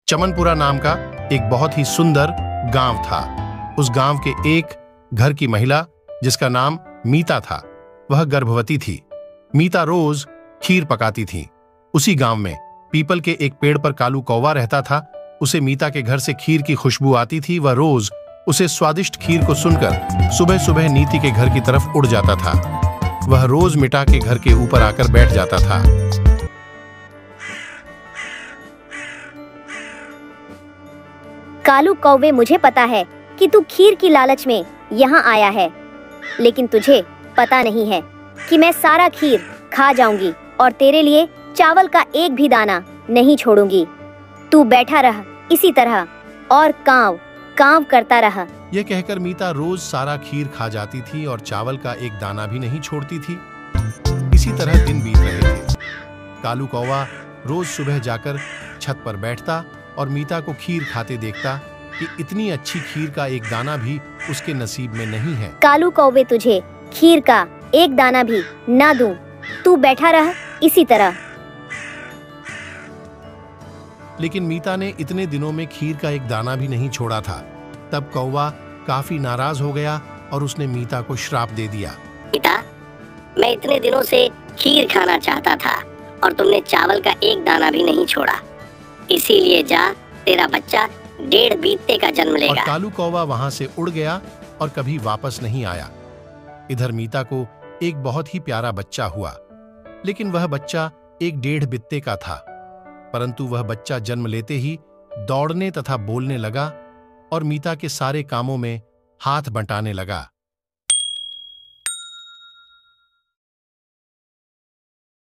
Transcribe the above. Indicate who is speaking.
Speaker 1: चमनपुरा नाम का एक बहुत ही सुंदर गांव था। उस गांव के एक घर की महिला, जिसका नाम मीता था, वह गर्भवती थी। मीता रोज खीर पकाती थी। उसी गांव में पीपल के एक पेड़ पर कालू कौवा रहता था। उसे मीता के घर से खीर की खुशबू आती थी। वह रोज उसे स्वादिष्ट खीर को सुनकर सुबह सुबह नीति के घर की तरफ उड़ जाता था। वह रोज मिटा के घर के ऊपर आकर बैठ जाता था।
Speaker 2: कालू कौवे, मुझे पता है कि तू खीर की लालच में यहाँ आया है, लेकिन तुझे पता नहीं है कि मैं सारा खीर खा जाऊंगी और तेरे लिए चावल का एक भी दाना नहीं छोड़ूंगी। तू बैठा रह इसी तरह और कांव कांव करता रह।
Speaker 1: यह कहकर मीता रोज सारा खीर खा जाती थी और चावल का एक दाना भी नहीं छोड़ती थी। इसी तरह दिन बीत रहे थे। कालू कौवा रोज सुबह जाकर छत पर बैठता और मीता को खीर खाते देखता कि इतनी अच्छी खीर का एक दाना भी उसके नसीब में नहीं है।
Speaker 2: कालू कौवे, तुझे खीर का एक दाना भी ना दूं, तू बैठा रह इसी तरह।
Speaker 1: लेकिन मीता ने इतने दिनों में खीर का एक दाना भी नहीं छोड़ा था। तब कौवा काफी नाराज हो गया और उसने मीता को श्राप दे दिया।
Speaker 3: मीता, मैं इतने दिनों से खीर खाना चाहता था और तुमने चावल का एक दाना भी नहीं छोड़ा, इसीलिए जा, तेरा बच्चा 1.5 बीते का जन्म लेगा।
Speaker 1: और कालू कौवा वहां से उड़ गया और कभी वापस नहीं आया। इधर मीता को एक बहुत ही प्यारा बच्चा हुआ, लेकिन वह बच्चा एक 1.5 बित्ते का था। परंतु वह बच्चा जन्म लेते ही दौड़ने तथा बोलने लगा और मीता के सारे कामों में हाथ बंटाने लगा।